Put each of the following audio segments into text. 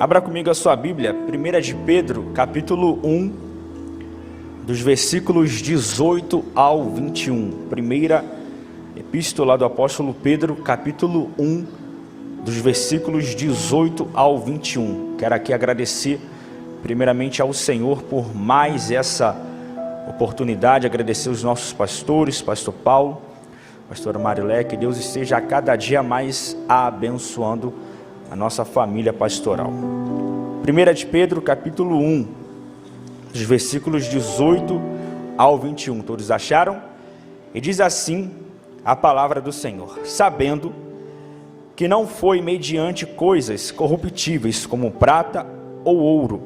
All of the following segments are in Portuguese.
Abra comigo a sua Bíblia, 1 de Pedro, capítulo 1, dos versículos 18 ao 21. Primeira epístola do apóstolo Pedro, capítulo 1, dos versículos 18 ao 21. Quero aqui agradecer primeiramente ao Senhor por mais essa oportunidade, agradecer os nossos pastores, pastor Paulo, pastora Marilé, que Deus esteja a cada dia mais abençoando a nossa família pastoral. 1 de Pedro, capítulo 1, dos versículos 18 ao 21. Todos acharam? E diz assim a palavra do Senhor: sabendo que não foi mediante coisas corruptíveis como prata ou ouro,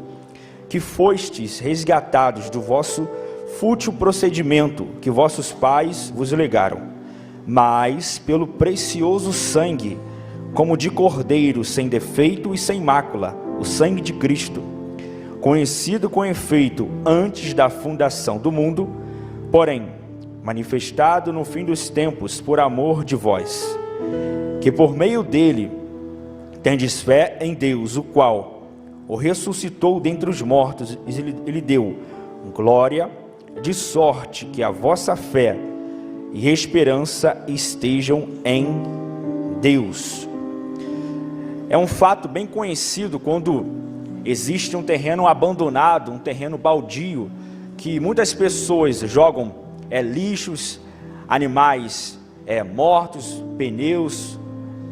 que fostes resgatados do vosso fútil procedimento que vossos pais vos legaram, mas pelo precioso sangue, como de cordeiro sem defeito e sem mácula, o sangue de Cristo, conhecido com efeito antes da fundação do mundo, porém manifestado no fim dos tempos por amor de vós, que por meio dele tendes fé em Deus, o qual o ressuscitou dentre os mortos e lhe deu glória, de sorte que a vossa fé e esperança estejam em Deus. É um fato bem conhecido quando existe um terreno abandonado, um terreno baldio, que muitas pessoas jogam lixos, animais mortos, pneus,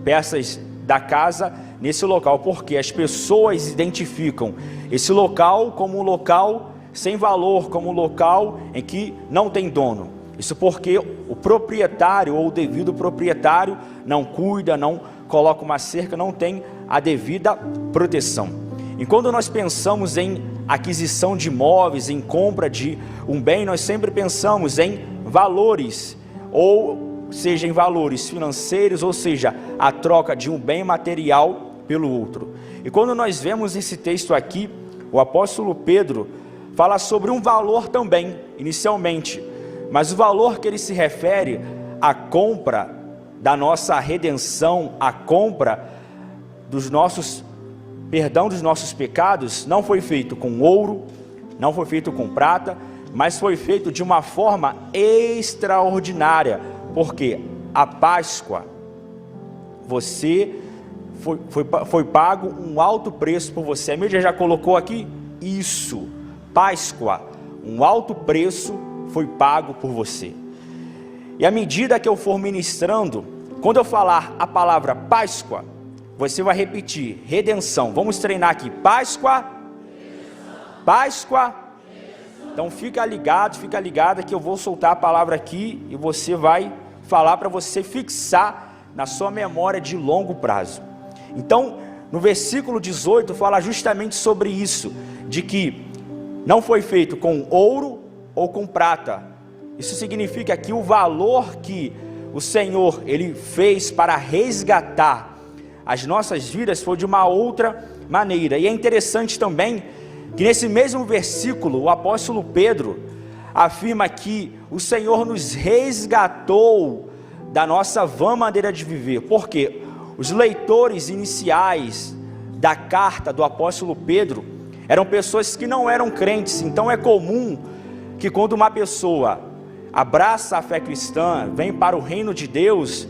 peças da casa nesse local, porque as pessoas identificam esse local como um local sem valor, como um local em que não tem dono. Isso porque o proprietário ou o devido proprietário não cuida, não coloca uma cerca, não tem a devida proteção. E quando nós pensamos em aquisição de imóveis, em compra de um bem, nós sempre pensamos em valores, ou seja, em valores financeiros, ou seja, a troca de um bem material pelo outro. E quando nós vemos esse texto aqui, o apóstolo Pedro fala sobre um valor também, inicialmente, mas o valor que ele se refere à compra da nossa redenção, à compra dos nossos perdão dos nossos pecados, não foi feito com ouro, não foi feito com prata, mas foi feito de uma forma extraordinária, porque a Páscoa, você foi pago um alto preço por você. A mídia já colocou aqui isso, Páscoa, um alto preço foi pago por você. E à medida que eu for ministrando, quando eu falar a palavra Páscoa, você vai repetir, redenção. Vamos treinar aqui, Páscoa, Páscoa. Então fica ligada que eu vou soltar a palavra aqui e você vai falar para você fixar na sua memória de longo prazo. Então, no versículo 18 fala justamente sobre isso, de que não foi feito com ouro ou com prata. Isso significa que o valor que o Senhor ele fez para resgatar as nossas vidas foi de uma outra maneira. E é interessante também que nesse mesmo versículo o apóstolo Pedro afirma que o Senhor nos resgatou da nossa vã maneira de viver, porque os leitores iniciais da carta do apóstolo Pedro eram pessoas que não eram crentes. Então é comum que quando uma pessoa abraça a fé cristã, vem para o reino de Deus,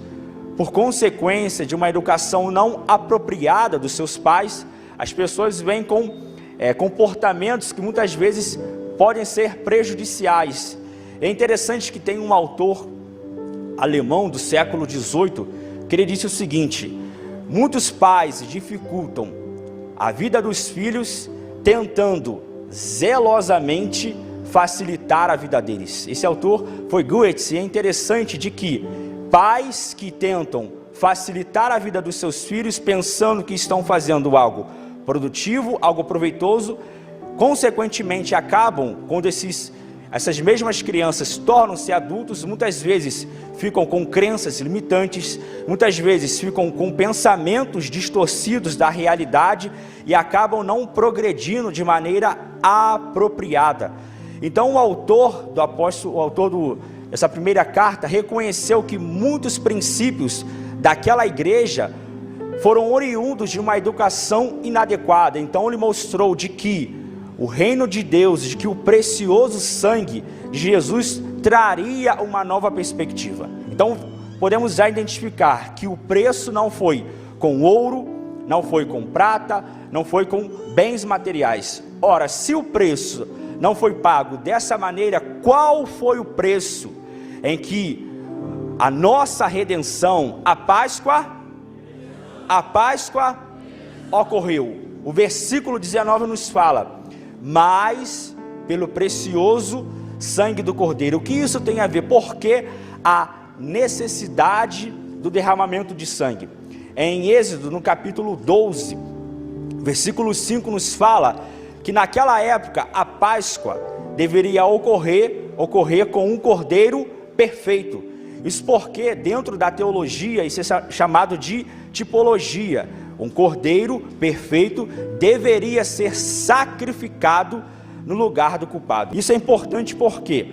por consequência de uma educação não apropriada dos seus pais, as pessoas vêm com comportamentos que muitas vezes podem ser prejudiciais. É interessante que tem um autor alemão do século XVIII, que ele disse o seguinte: muitos pais dificultam a vida dos filhos tentando zelosamente facilitar a vida deles. Esse autor foi Goethe, e é interessante de que pais que tentam facilitar a vida dos seus filhos pensando que estão fazendo algo produtivo, algo proveitoso, consequentemente acabam, quando essas mesmas crianças tornam-se adultos, muitas vezes ficam com crenças limitantes, muitas vezes ficam com pensamentos distorcidos da realidade e acabam não progredindo de maneira apropriada. Então o autor dessa primeira carta reconheceu que muitos princípios daquela igreja foram oriundos de uma educação inadequada. Então ele mostrou de que o reino de Deus, de que o precioso sangue de Jesus traria uma nova perspectiva. Então podemos já identificar que o preço não foi com ouro, não foi com prata, não foi com bens materiais. Ora, se o preço não foi pago dessa maneira, qual foi o preço em que a nossa redenção, a Páscoa ocorreu? O versículo 19 nos fala: mas pelo precioso sangue do Cordeiro. O que isso tem a ver? Porque a necessidade do derramamento de sangue. Em Êxodo, no capítulo 12, versículo 5, nos fala que naquela época a Páscoa deveria ocorrer com um cordeiro perfeito. Isso porque dentro da teologia isso é chamado de tipologia. Um cordeiro perfeito deveria ser sacrificado no lugar do culpado. Isso é importante porque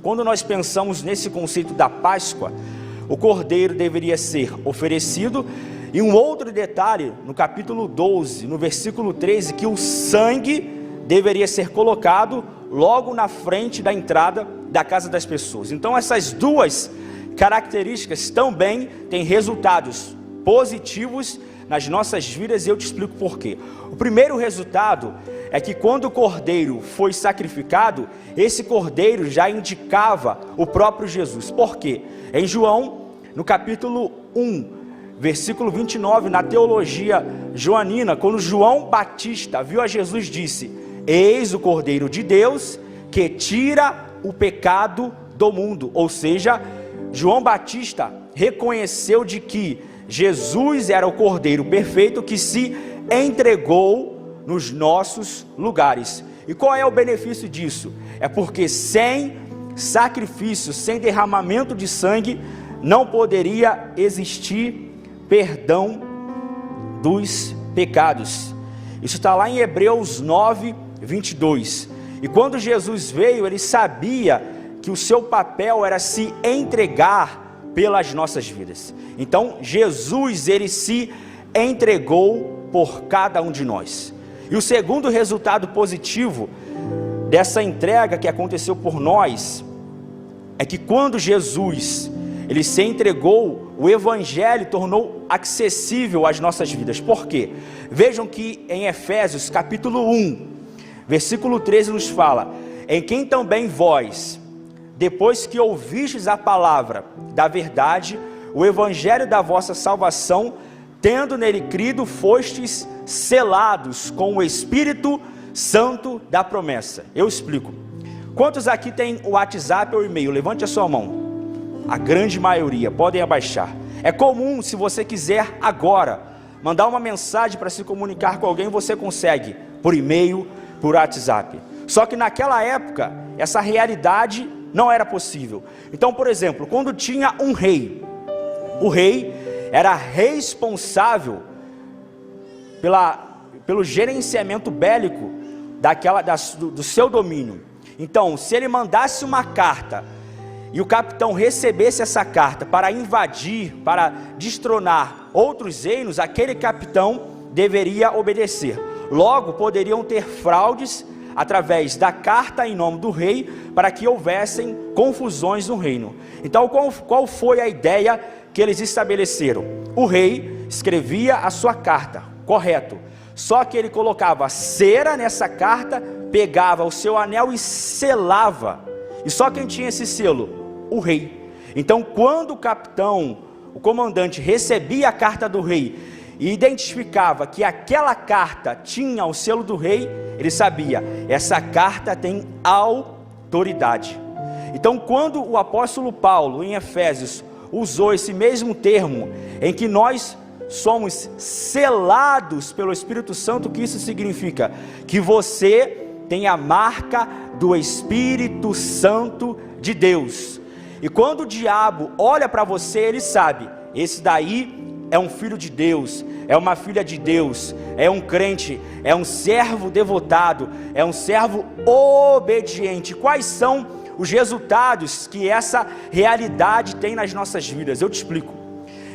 quando nós pensamos nesse conceito da Páscoa, o cordeiro deveria ser oferecido. E um outro detalhe, no capítulo 12, no versículo 13, que o sangue deveria ser colocado logo na frente da entrada da casa das pessoas. Então essas duas características também têm resultados positivos nas nossas vidas, e eu te explico por quê. O primeiro resultado é que quando o cordeiro foi sacrificado, esse cordeiro já indicava o próprio Jesus. Por quê? Em João, no capítulo 1, versículo 29, na teologia joanina, quando João Batista viu a Jesus, disse: eis o Cordeiro de Deus que tira o pecado do mundo. Ou seja, João Batista reconheceu de que Jesus era o Cordeiro perfeito que se entregou nos nossos lugares. E qual é o benefício disso? É porque sem sacrifício, sem derramamento de sangue, não poderia existir perdão dos pecados. Isso está lá em Hebreus 9, 22. E quando Jesus veio, ele sabia que o seu papel era se entregar pelas nossas vidas. Então Jesus, ele se entregou por cada um de nós. E o segundo resultado positivo dessa entrega que aconteceu por nós é que quando Jesus ele se entregou, o evangelho tornou acessível às nossas vidas. Por quê? Vejam que em Efésios capítulo 1, versículo 13 nos fala: em quem também vós, depois que ouvistes a palavra da verdade, o evangelho da vossa salvação, tendo nele crido, fostes selados com o Espírito Santo da promessa. Eu explico. Quantos aqui tem o WhatsApp ou e-mail? Levante a sua mão. A grande maioria, podem abaixar. É comum, se você quiser agora mandar uma mensagem para se comunicar com alguém, você consegue por e-mail, por WhatsApp. Só que naquela época, essa realidade não era possível. Então, por exemplo, quando tinha um rei, o rei era responsável pelo gerenciamento bélico do seu domínio. Então, se ele mandasse uma carta e o capitão recebesse essa carta para invadir, para destronar outros reinos, aquele capitão deveria obedecer. Logo, poderiam ter fraudes através da carta em nome do rei, para que houvessem confusões no reino. Então, qual foi a ideia que eles estabeleceram? O rei escrevia a sua carta, correto, só que ele colocava cera nessa carta, pegava o seu anel e selava. E só quem tinha esse selo? O rei. Então, quando o capitão, o comandante, recebia a carta do rei e identificava que aquela carta tinha o selo do rei, ele sabia: essa carta tem autoridade. Então, quando o apóstolo Paulo, em Efésios, usou esse mesmo termo, em que nós somos selados pelo Espírito Santo, o que isso significa? Que você tem a marca do Espírito Santo de Deus. E quando o diabo olha para você, ele sabe: esse daí é um filho de Deus, é uma filha de Deus, é um crente, é um servo devotado, é um servo obediente. Quais são os resultados que essa realidade tem nas nossas vidas? Eu te explico.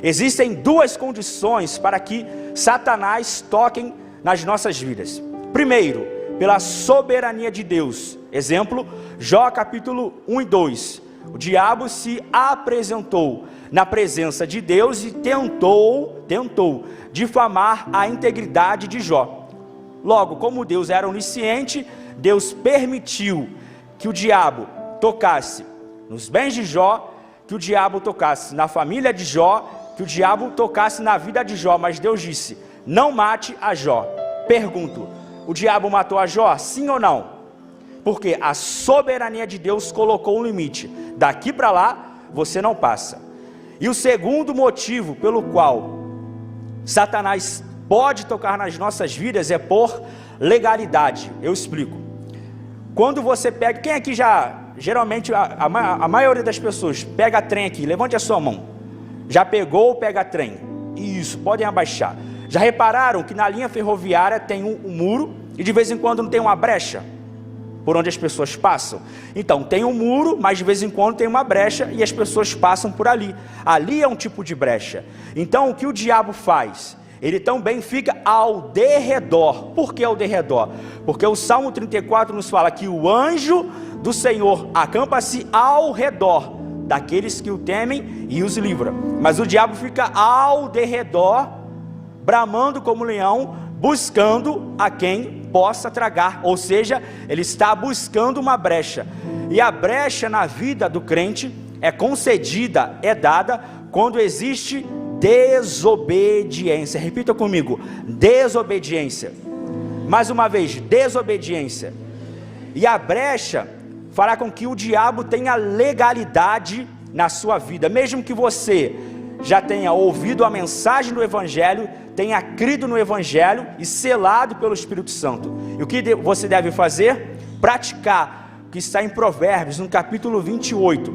Existem duas condições para que Satanás toque nas nossas vidas. Primeiro, pela soberania de Deus. Exemplo, Jó capítulo 1 e 2. O diabo se apresentou na presença de Deus e tentou difamar a integridade de Jó. Logo, como Deus era onisciente, Deus permitiu que o diabo tocasse nos bens de Jó, que o diabo tocasse na família de Jó, que o diabo tocasse na vida de Jó, mas Deus disse: não mate a Jó. Pergunto, o diabo matou a Jó, sim ou não? Porque a soberania de Deus colocou um limite. Daqui para lá, você não passa. E o segundo motivo pelo qual Satanás pode tocar nas nossas vidas é por legalidade. Eu explico. Quando você pega, quem aqui já, geralmente a maioria das pessoas pega trem aqui, levante a sua mão. Já pegou ou pega trem? Isso, podem abaixar. Já repararam que na linha ferroviária tem um muro e de vez em quando não tem uma brecha por onde as pessoas passam? Então, tem um muro, mas de vez em quando tem uma brecha e as pessoas passam por ali. Ali é um tipo de brecha. Então, o que o diabo faz? Ele também fica ao derredor. Por que ao derredor? Porque o Salmo 34 nos fala que o anjo do Senhor acampa-se ao redor daqueles que o temem e os livra. Mas o diabo fica ao derredor, bramando como leão, buscando a quem possa tragar, ou seja, ele está buscando uma brecha. E a brecha na vida do crente é concedida, é dada quando existe desobediência. Repita comigo: desobediência. Mais uma vez, desobediência. E a brecha fará com que o diabo tenha legalidade na sua vida, mesmo que você já tenha ouvido a mensagem do Evangelho, tenha crido no Evangelho e selado pelo Espírito Santo. E o que você deve fazer? Praticar o que está em Provérbios, no capítulo 28,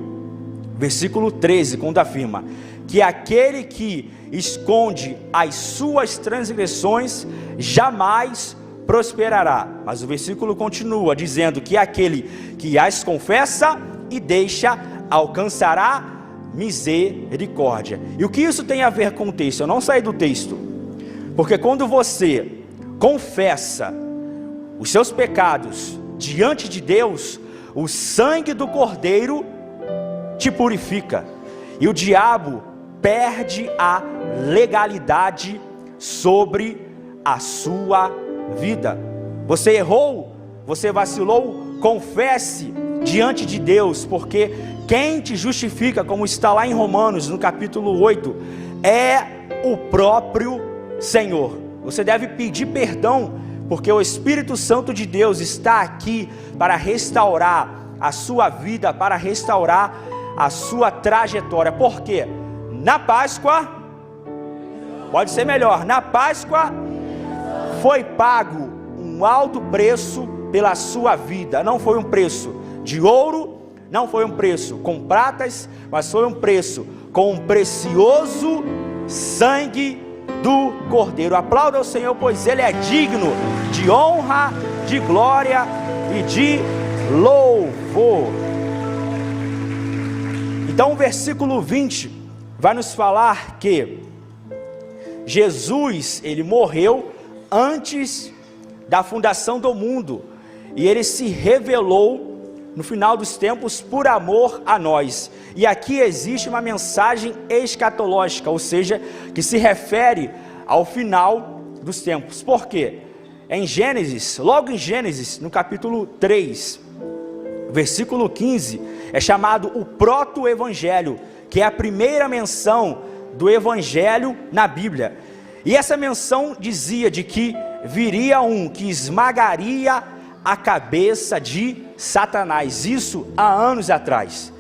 versículo 13, quando afirma que aquele que esconde as suas transgressões jamais prosperará. Mas o versículo continua dizendo que aquele que as confessa e deixa alcançará misericórdia. E o que isso tem a ver com o texto? Eu não saí do texto, porque quando você confessa os seus pecados diante de Deus, o sangue do Cordeiro te purifica, e o diabo perde a legalidade sobre a sua vida. Você errou, você vacilou, confesse diante de Deus, porque quem te justifica, como está lá em Romanos, no capítulo 8, é o próprio Senhor. Você deve pedir perdão, porque o Espírito Santo de Deus está aqui para restaurar a sua vida, para restaurar a sua trajetória. Por quê? Na Páscoa, pode ser melhor, na Páscoa foi pago um alto preço pela sua vida. Não foi um preço de ouro, não foi um preço com pratas, mas foi um preço com um precioso sangue do Cordeiro. Aplauda o Senhor, pois Ele é digno de honra, de glória e de louvor. Então o versículo 20 vai nos falar que Jesus, Ele morreu antes da fundação do mundo, e Ele se revelou no final dos tempos por amor a nós. E aqui existe uma mensagem escatológica, ou seja, que se refere ao final dos tempos. Por quê? Em Gênesis, logo em Gênesis, no capítulo 3, versículo 15, é chamado o proto-evangelho, que é a primeira menção do evangelho na Bíblia. E essa menção dizia de que viria um que esmagaria a cabeça de Satanás, isso há anos atrás.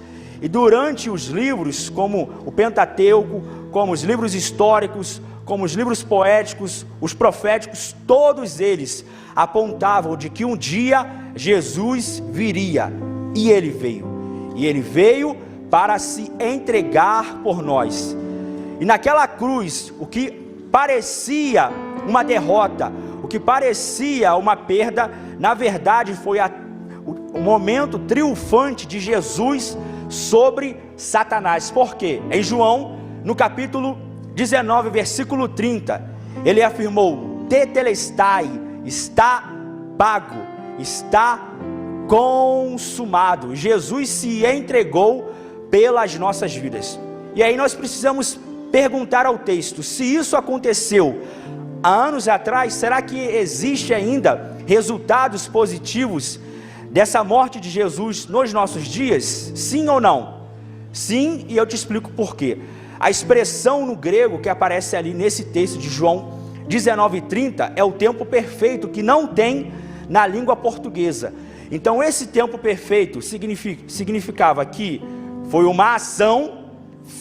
E durante os livros, como o Pentateuco, como os livros históricos, como os livros poéticos, os proféticos, todos eles apontavam de que um dia Jesus viria, e Ele veio. E Ele veio para se entregar por nós. E naquela cruz, o que parecia uma derrota, o que parecia uma perda, na verdade foi o momento triunfante de Jesus sobre Satanás. Por quê? Em João, no capítulo 19, versículo 30, ele afirmou: tetelestai, está pago, está consumado. Jesus se entregou pelas nossas vidas. E aí nós precisamos perguntar ao texto: se isso aconteceu há anos atrás, será que existe ainda resultados positivos dessa morte de Jesus nos nossos dias? Sim ou não? Sim, e eu te explico por quê. A expressão no grego que aparece ali nesse texto de João 19:30 é o tempo perfeito, que não tem na língua portuguesa. Então esse tempo perfeito significava que foi uma ação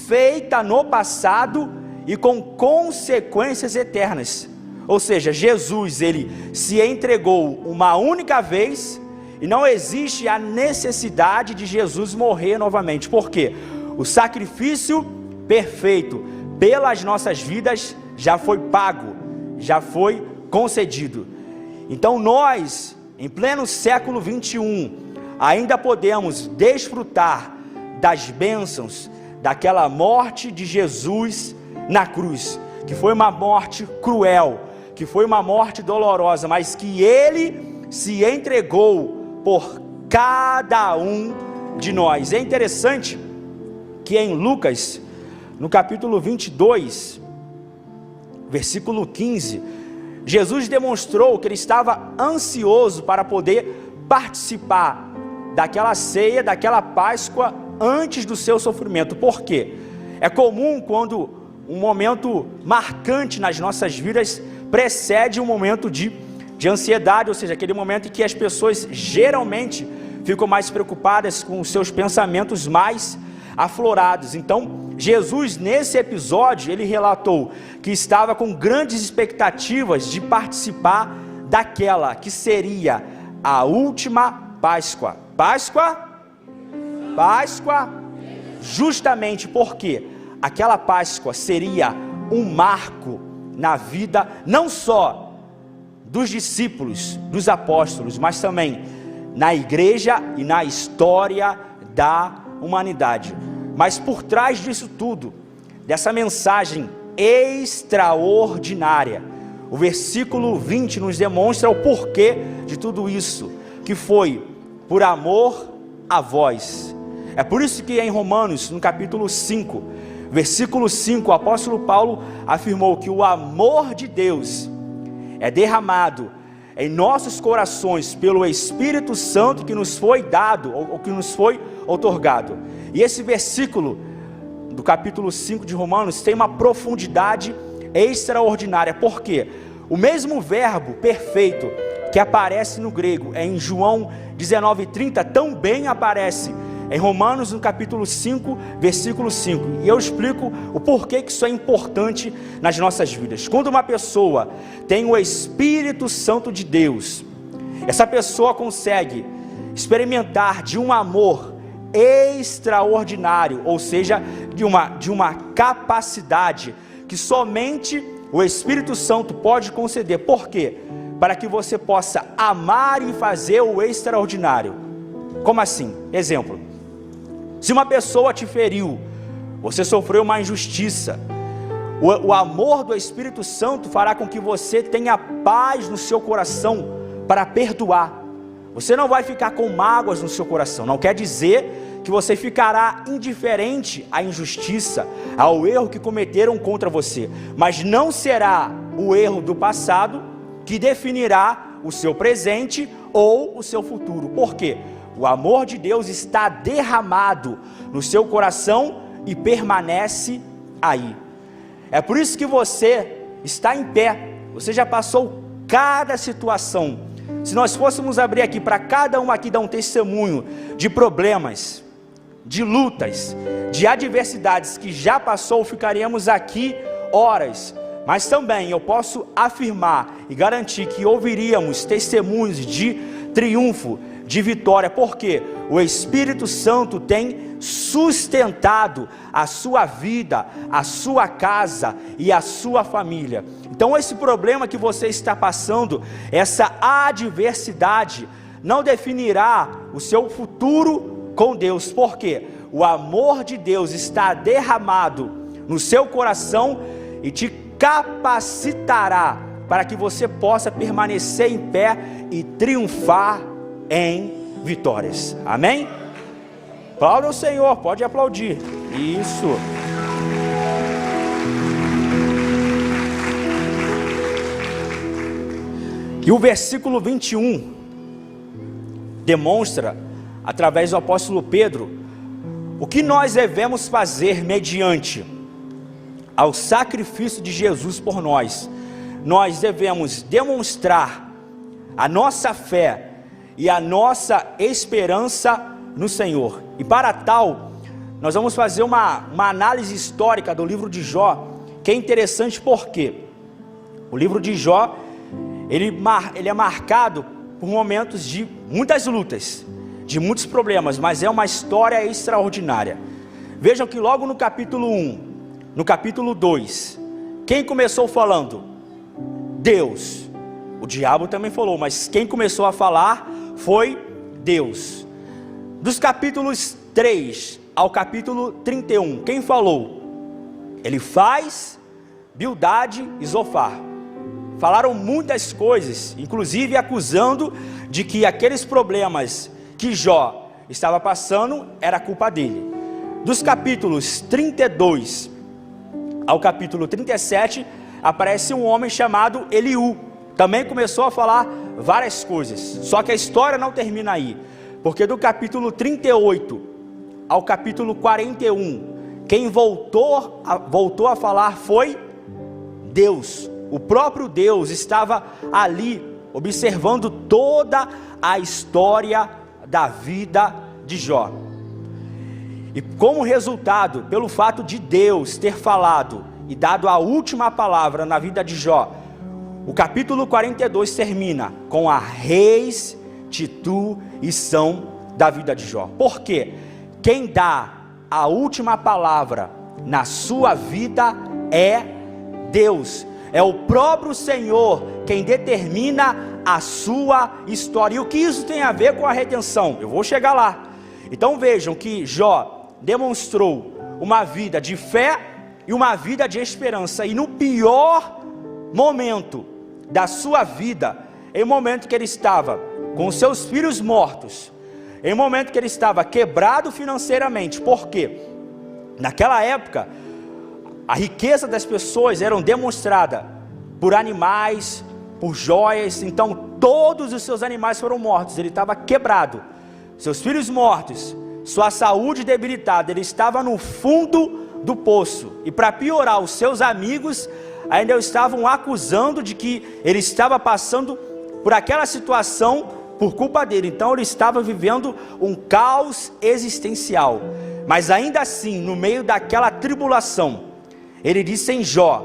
feita no passado e com consequências eternas. Ou seja, Jesus, ele se entregou uma única vez e não existe a necessidade de Jesus morrer novamente. Por quê? O sacrifício perfeito pelas nossas vidas já foi pago, já foi concedido. Então nós, em pleno século 21, ainda podemos desfrutar das bênçãos daquela morte de Jesus na cruz, que foi uma morte cruel, que foi uma morte dolorosa, mas que ele se entregou por cada um de nós. É interessante que em Lucas, no capítulo 22, versículo 15, Jesus demonstrou que ele estava ansioso para poder participar daquela ceia, daquela Páscoa, antes do seu sofrimento. Por quê? É comum quando um momento marcante nas nossas vidas precede um momento de ansiedade, ou seja, aquele momento em que as pessoas geralmente ficam mais preocupadas com os seus pensamentos mais aflorados. Então, Jesus, nesse episódio, ele relatou que estava com grandes expectativas de participar daquela que seria a última Páscoa. Páscoa, justamente porque aquela Páscoa seria um marco na vida, não só dos discípulos, dos apóstolos, mas também na igreja e na história da humanidade. Mas por trás disso tudo, dessa mensagem extraordinária, o versículo 20 nos demonstra o porquê de tudo isso, que foi por amor a vós. É por isso que em Romanos, no capítulo 5, versículo 5, o apóstolo Paulo afirmou que o amor de Deus é derramado em nossos corações pelo Espírito Santo que nos foi dado, ou que nos foi outorgado. E esse versículo do capítulo 5 de Romanos tem uma profundidade extraordinária, porque o mesmo verbo perfeito que aparece no grego em João 19:30 também aparece em Romanos, no capítulo 5, versículo 5. E eu explico o porquê que isso é importante nas nossas vidas. Quando uma pessoa tem o Espírito Santo de Deus, essa pessoa consegue experimentar de um amor extraordinário, ou seja, de uma capacidade que somente o Espírito Santo pode conceder. Por quê? Para que você possa amar e fazer o extraordinário. Como assim? Exemplo: se uma pessoa te feriu, você sofreu uma injustiça, o amor do Espírito Santo fará com que você tenha paz no seu coração para perdoar. Você não vai ficar com mágoas no seu coração. Não quer dizer que você ficará indiferente à injustiça, ao erro que cometeram contra você, mas não será o erro do passado que definirá o seu presente ou o seu futuro. Por quê? O amor de Deus está derramado no seu coração e permanece aí. É por isso que você está em pé. Você já passou cada situação. Se nós fôssemos abrir aqui para cada um aqui dar um testemunho de problemas, de lutas, de adversidades que já passou, ficaríamos aqui horas. Mas também eu posso afirmar e garantir que ouviríamos testemunhos de triunfo, de vitória, porque o Espírito Santo tem sustentado a sua vida, a sua casa e a sua família. Então esse problema que você está passando, essa adversidade, não definirá o seu futuro com Deus, porque o amor de Deus está derramado no seu coração e te capacitará para que você possa permanecer em pé e triunfar em vitórias. Amém? Aplauda o Senhor, pode aplaudir. Isso. E o versículo 21 demonstra, através do apóstolo Pedro, o que nós devemos fazer mediante ao sacrifício de Jesus por nós. Nós devemos demonstrar a nossa fé e a nossa esperança no Senhor. E para tal, nós vamos fazer uma análise histórica do livro de Jó, que é interessante porque o livro de Jó, ele é marcado por momentos de muitas lutas, de muitos problemas, mas é uma história extraordinária. Vejam que logo no capítulo 1, no capítulo 2, quem começou falando? Deus. O diabo também falou, mas quem começou a falar foi Deus. Dos capítulos 3 ao capítulo 31, quem falou? Elifaz, Bildade e Zofar. Falaram muitas coisas, inclusive acusando de que aqueles problemas que Jó estava passando era culpa dele. Dos capítulos 32 ao capítulo 37, aparece um homem chamado Eliú. Também começou a falar várias coisas. Só que a história não termina aí, porque do capítulo 38 ao capítulo 41, quem voltou a falar foi Deus. O próprio Deus estava ali, observando toda a história da vida de Jó. E como resultado, pelo fato de Deus ter falado e dado a última palavra na vida de Jó, o capítulo 42 termina com a restituição da vida de Jó. Por quê? Quem dá a última palavra na sua vida é Deus. É o próprio Senhor quem determina a sua história. E o que isso tem a ver com a redenção? Eu vou chegar lá. Então vejam que Jó demonstrou uma vida de fé e uma vida de esperança. E no pior momento da sua vida, em um momento que ele estava com seus filhos mortos, em um momento que ele estava quebrado financeiramente, porque naquela época a riqueza das pessoas era demonstrada por animais, por joias. Então todos os seus animais foram mortos, ele estava quebrado, seus filhos mortos, sua saúde debilitada, ele estava no fundo do poço. E para piorar, os seus amigos ainda o estavam acusando de que ele estava passando por aquela situação por culpa dele. Então ele estava vivendo um caos existencial. Mas ainda assim, no meio daquela tribulação, ele disse em Jó,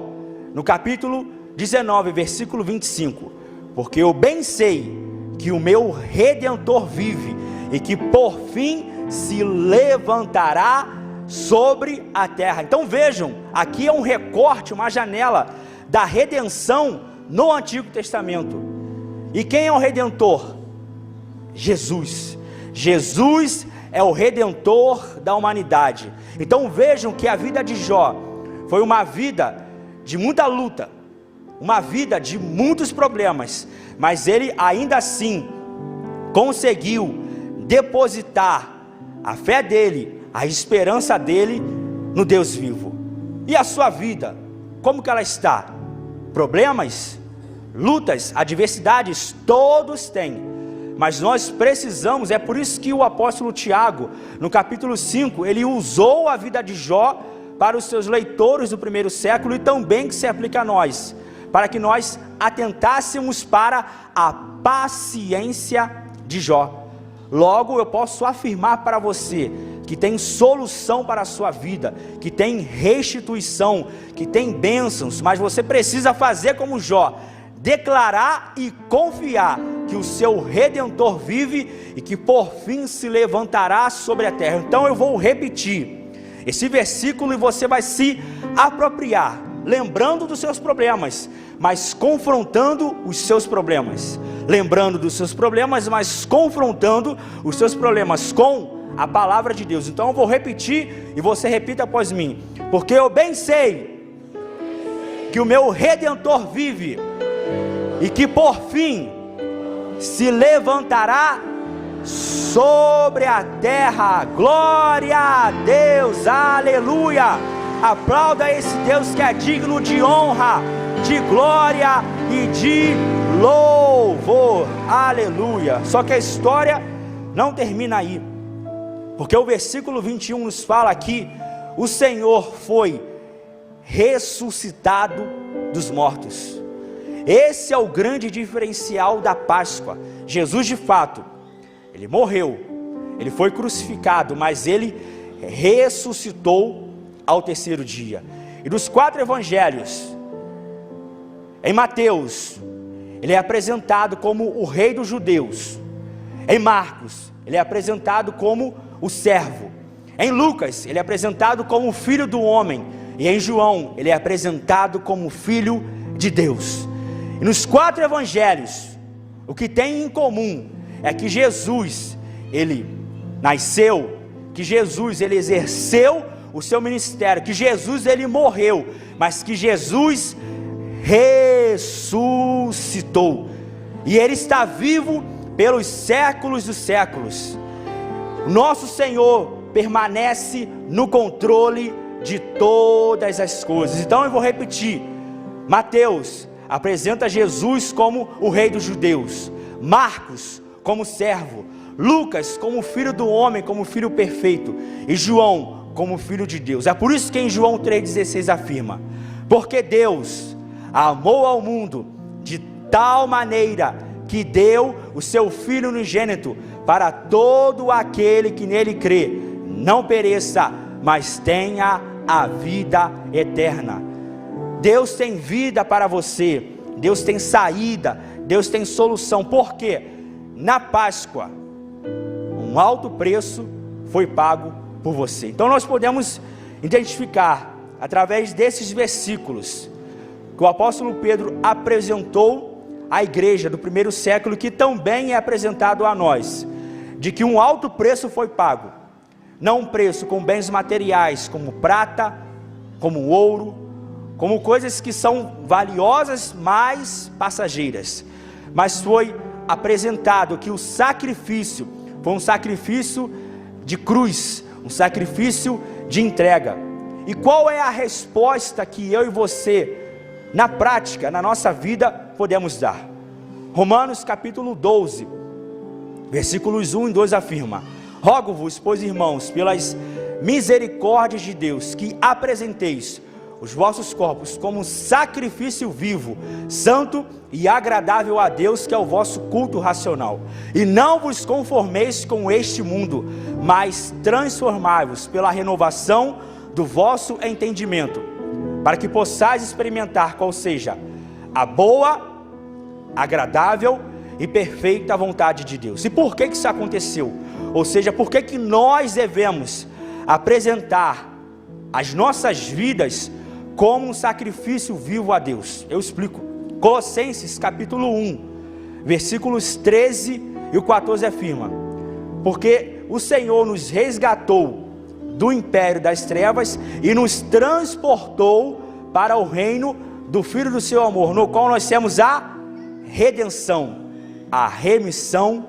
no capítulo 19, versículo 25: porque eu bem sei que o meu Redentor vive, e que por fim se levantará sobre a terra. Então vejam, aqui é um recorte, uma janela da redenção no Antigo Testamento. E quem é o Redentor? Jesus. Jesus é o Redentor da humanidade. Então vejam que a vida de Jó foi uma vida de muita luta, uma vida de muitos problemas, mas ele ainda assim conseguiu depositar a fé dele, a esperança dele no Deus vivo. E a sua vida, como que ela está? Problemas, lutas, adversidades, todos têm. Mas nós precisamos, é por isso que o apóstolo Tiago, no capítulo 5, ele usou a vida de Jó para os seus leitores do primeiro século, e também que se aplica a nós, para que nós atentássemos para a paciência de Jó. Logo eu posso afirmar para você que tem solução para a sua vida, que tem restituição, que tem bênçãos, mas você precisa fazer como Jó, declarar e confiar que o seu Redentor vive e que por fim se levantará sobre a terra. Então eu vou repetir esse versículo e você vai se apropriar, lembrando dos seus problemas, mas confrontando os seus problemas. Lembrando dos seus problemas, mas confrontando os seus problemas com a palavra de Deus. Então eu vou repetir e você repita após mim. Porque eu bem sei que o meu Redentor vive, e que por fim se levantará sobre a terra. Glória a Deus, aleluia. Aplauda esse Deus que é digno de honra, de glória e de louvor, aleluia. Só que a história não termina aí, porque o versículo 21 nos fala que o Senhor foi ressuscitado dos mortos. Esse é o grande diferencial da Páscoa. Jesus, de fato, ele morreu, ele foi crucificado, mas ele ressuscitou ao terceiro dia. E dos 4 evangelhos, em Mateus, ele é apresentado como o rei dos judeus. Em Marcos, ele é apresentado como o servo. Em Lucas, ele é apresentado como o filho do homem. E em João, ele é apresentado como o filho de Deus. E nos 4 evangelhos, o que tem em comum é que Jesus, ele nasceu, que Jesus, ele exerceu o seu ministério, que Jesus, ele morreu, mas que Jesus ressuscitou, e ele está vivo pelos séculos dos séculos. Nosso Senhor permanece no controle de todas as coisas. Então eu vou repetir: Mateus apresenta Jesus como o rei dos judeus, Marcos como servo, Lucas como filho do homem, como filho perfeito, e João como filho de Deus. É por isso que em João 3,16 afirma: porque Deus amou ao mundo de tal maneira que deu o seu Filho unigênito, para todo aquele que nele crê não pereça, mas tenha a vida eterna. Deus tem vida para você, Deus tem saída, Deus tem solução. Porque na Páscoa um alto preço foi pago por você. Então nós podemos identificar através desses versículos que o apóstolo Pedro apresentou à igreja do primeiro século, que também é apresentado a nós, de que um alto preço foi pago. Não um preço com bens materiais como prata, como ouro, como coisas que são valiosas, mas passageiras, mas foi apresentado que o sacrifício foi um sacrifício de cruz, um sacrifício de entrega. E qual é a resposta que eu e você, na prática, na nossa vida, podemos dar? Romanos capítulo 12, versículos 1 e 2 afirma: rogo-vos, pois, irmãos, pelas misericórdias de Deus, que apresenteis os vossos corpos como um sacrifício vivo, santo e agradável a Deus, que é o vosso culto racional. E não vos conformeis com este mundo, mas transformai-vos pela renovação do vosso entendimento, para que possais experimentar qual seja a boa, agradável e perfeita vontade de Deus. E por que isso aconteceu? Ou seja, por que nós devemos apresentar as nossas vidas como um sacrifício vivo a Deus? Eu explico. Colossenses capítulo 1, versículos 13 e o 14 afirma: porque o Senhor nos resgatou do império das trevas e nos transportou para o reino do Filho do seu amor, no qual nós temos a redenção, a remissão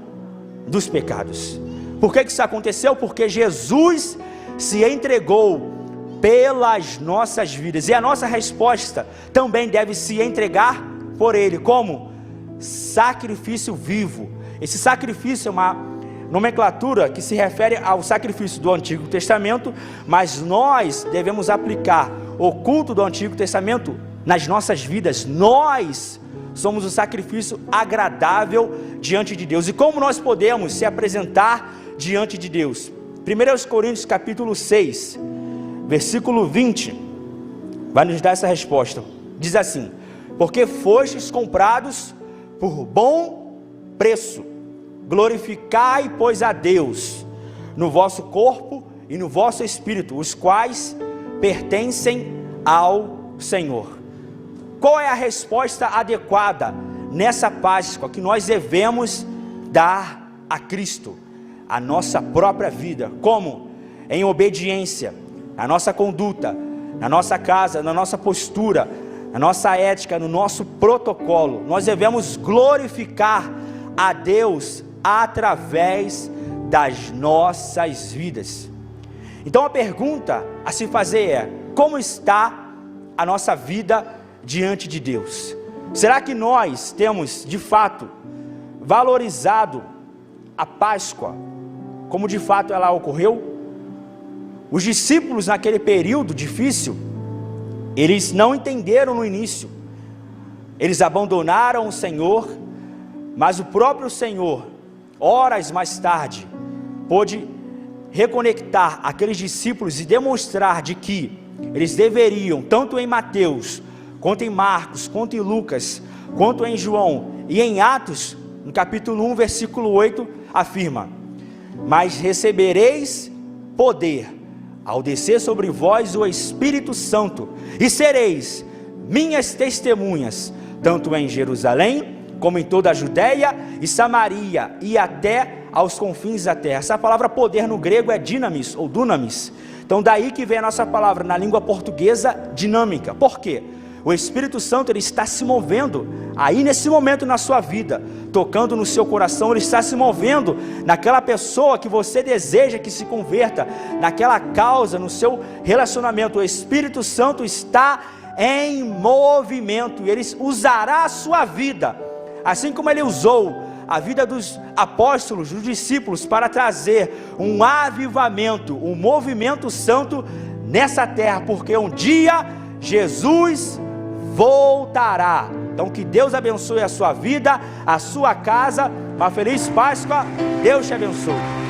dos pecados. Por que isso aconteceu? Porque Jesus se entregou pelas nossas vidas, e a nossa resposta também deve se entregar por Ele, como sacrifício vivo. Esse sacrifício é uma nomenclatura que se refere ao sacrifício do Antigo Testamento, mas nós devemos aplicar o culto do Antigo Testamento nas nossas vidas. Nós somos o sacrifício agradável diante de Deus. E como nós podemos se apresentar diante de Deus? 1 Coríntios capítulo 6, versículo 20, vai nos dar essa resposta. Diz assim: porque fostes comprados por bom preço, glorificai, pois, a Deus no vosso corpo e no vosso espírito, os quais pertencem ao Senhor. Qual é a resposta adequada nessa Páscoa que nós devemos dar a Cristo? A nossa própria vida. Como? Em obediência, na nossa conduta, na nossa casa, na nossa postura, na nossa ética, no nosso protocolo. Nós devemos glorificar a Deus através das nossas vidas. Então a pergunta a se fazer é: como está a nossa vida diante de Deus? Será que nós temos de fato valorizado a Páscoa como de fato ela ocorreu? Os discípulos naquele período difícil, eles não entenderam no início, eles abandonaram o Senhor, mas o próprio Senhor, horas mais tarde, pôde reconectar aqueles discípulos e demonstrar de que eles deveriam, tanto em Mateus, quanto em Marcos, quanto em Lucas, quanto em João e em Atos, no capítulo 1, versículo 8, afirma: mas recebereis poder ao descer sobre vós o Espírito Santo, e sereis minhas testemunhas, tanto em Jerusalém, como em toda a Judeia e Samaria, e até aos confins da terra. Essa palavra poder no grego é dinamis, ou dunamis. Então daí que vem a nossa palavra na língua portuguesa, dinâmica. Por quê? O Espírito Santo, ele está se movendo, aí nesse momento na sua vida, tocando no seu coração, ele está se movendo naquela pessoa que você deseja que se converta, naquela causa, no seu relacionamento. O Espírito Santo está em movimento, e ele usará a sua vida, assim como ele usou a vida dos apóstolos, dos discípulos, para trazer um avivamento, um movimento santo nessa terra, porque um dia Jesus voltará. Então que Deus abençoe a sua vida, a sua casa. Uma feliz Páscoa. Deus te abençoe.